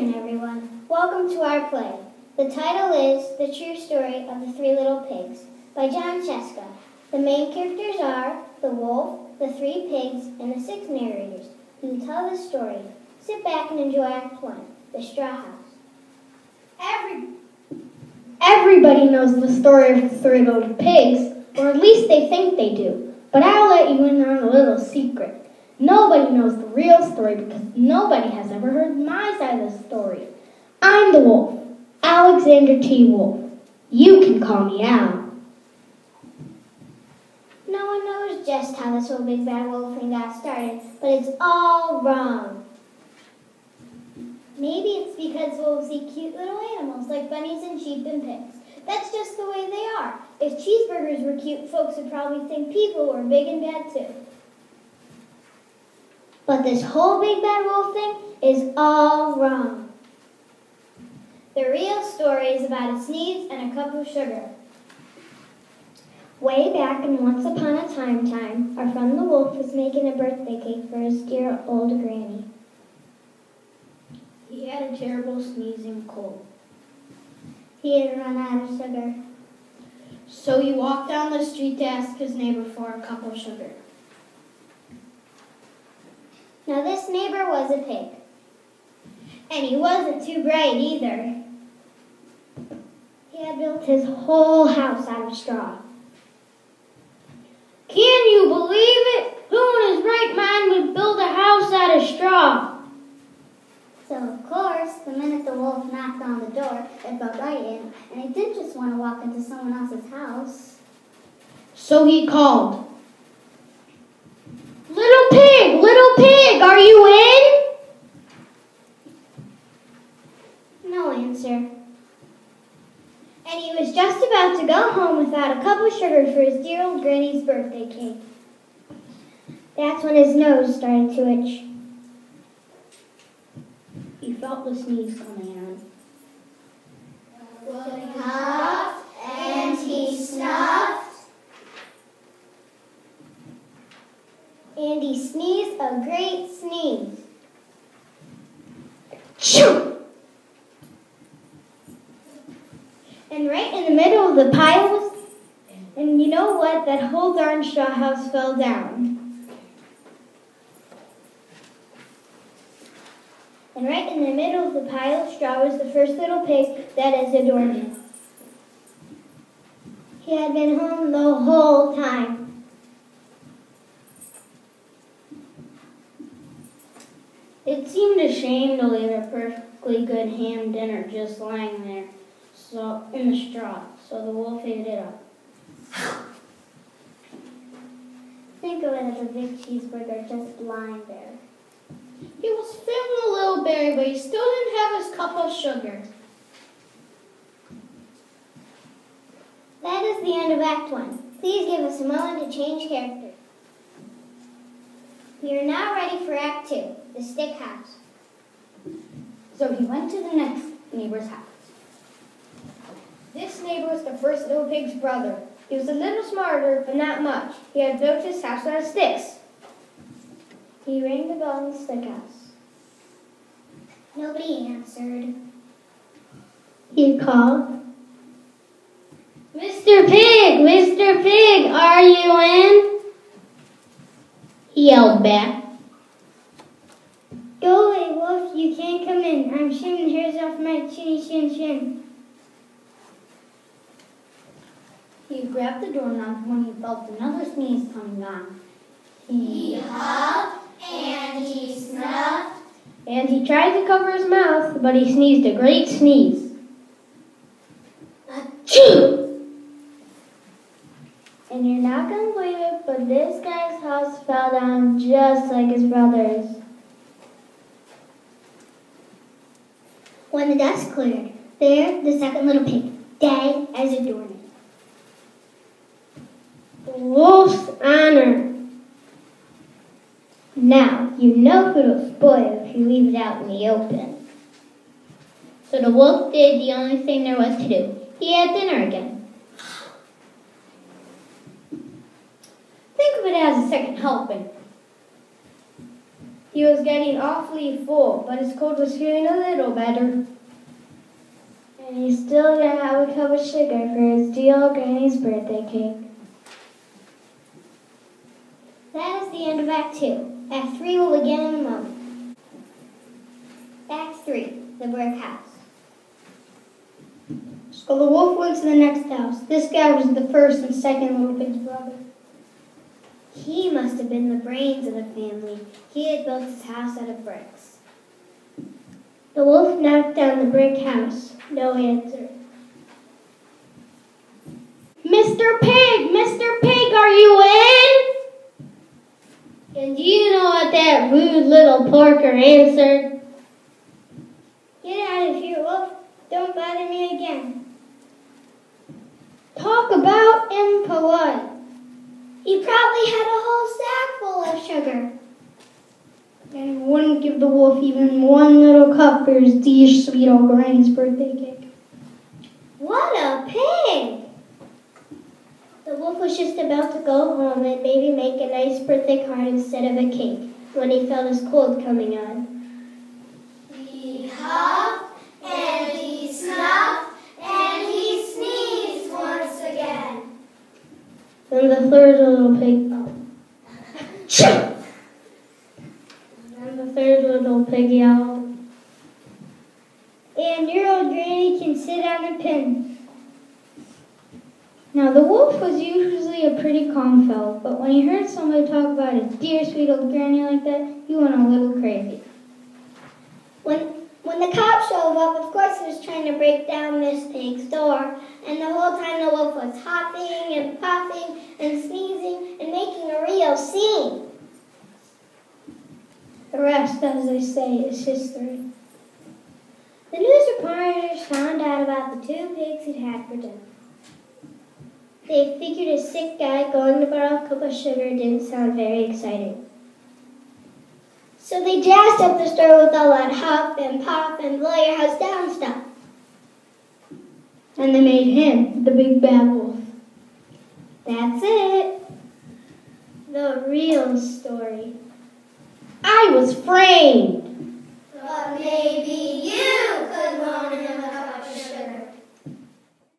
afternoon, everyone. Welcome to our play. The title is The True Story of the Three Little Pigs by John Cheska. The main characters are the wolf, the three pigs, and the six narrators who tell the story. Sit back and enjoy Act 1, The Straw House. Everybody knows the story of the three little pigs, or at least they think they do. But I'll let you in on a little secret. Nobody knows the real story because nobody has ever heard my side of the story. I'm the wolf, Alexander T. Wolf. You can call me Al. No one knows just how this whole big bad wolf thing got started, but it's all wrong. Maybe it's because wolves eat cute little animals like bunnies and sheep and pigs. That's just the way they are. If cheeseburgers were cute, folks would probably think people were big and bad too. But this whole big bad wolf thing is all wrong. The real story is about a sneeze and a cup of sugar. Way back in Once Upon a Time, our friend the wolf was making a birthday cake for his dear old granny. He had a terrible sneezing cold. He had run out of sugar. So he walked down the street to ask his neighbor for a cup of sugar. Now this neighbor was a pig. And he wasn't too bright either. He had built his whole house out of straw. Can you believe it? Who in his right mind would build a house out of straw? So, of course, the minute the wolf knocked on the door, it felt right in, and he didn't just want to walk into someone else's house. So he called, little pig, are you in? No answer. And he was just about to go home without a cup of sugar for his dear old granny's birthday cake. That's when his nose started to itch. He felt the sneeze coming on. He huffed and he snuffed. And he sneezed a great sneeze. Choo! And right in the middle of the pile was, and you know what? That whole darn straw house fell down. And right in the middle of the pile of straw was the first little pig that is adorned him. He had been home the whole time. It seemed a shame to leave a perfectly good ham dinner just lying there in the straw, so the wolf ate it up. Think of it as a big cheeseburger just lying there. He was feeling a little berry, but he still didn't have his cup of sugar. That is the end of Act 1. Please give us a moment to change characters. We are now ready for Act 2, the stick house. So he went to the next neighbor's house. This neighbor was the first little pig's brother. He was a little smarter, but not much. He had built his house out of sticks. He rang the bell in the stick house. Nobody answered. He called, Mr. Pig, are you in? He yelled back. Go away, wolf, you can't come in. I'm shaving the hairs off my chinny chin. He grabbed the doorknob when he felt another sneeze coming on. He huffed and he snuffed. And he tried to cover his mouth, but he sneezed a great sneeze. Achoo! And you're not going to believe it, but this guy's house fell down just like his brother's. When the dust cleared, there the second little pig, dead as a doornail. Wolf's honor. Now, you know who'll spoil if you leave it out in the open. So the wolf did the only thing there was to do. He had dinner again. Think of it as a second helping. He was getting awfully full, but his cold was feeling a little better. And he still didn't have a cup of sugar for his dear old Granny's birthday cake. That is the end of Act 2. Act 3 will begin in a moment. Act 3, the brick house. So the wolf went to the next house. This guy was the first and second little pig's brother. He must have been the brains of the family. He had built his house out of bricks. The wolf knocked on the brick house. No answer. Mr. Pig, are you in? And do you know what that rude little porker answered? Get out of here, wolf. Don't bother me again. Talk about impolite. He probably had a whole sack full of sugar. And he wouldn't give the wolf even one little cup for his dear sweet old Granny's birthday cake. What a pig! The wolf was just about to go home and maybe make a nice birthday card instead of a cake when he felt his cold coming on. He huffed and he snuffed and he sneezed once again. Then the third little pig, yelled, "And your old granny can sit on a pin." Now the wolf was usually a pretty calm fellow, but when he heard somebody talk about his dear sweet old granny like that, he went a little crazy. When the cop showed up, of course he was trying to break down Miss Pig's door, and the whole time the wolf was huffing and puffing and sneezing and making a real scene. The rest, as they say, is history. The news reporters found out about the 2 pigs he'd had for dinner. They figured a sick guy going to borrow a cup of sugar didn't sound very exciting. So they jazzed up the story with all that huff and puff and blow your house down stuff. And they made him the big bad wolf. That's it. The real story. I was framed. But maybe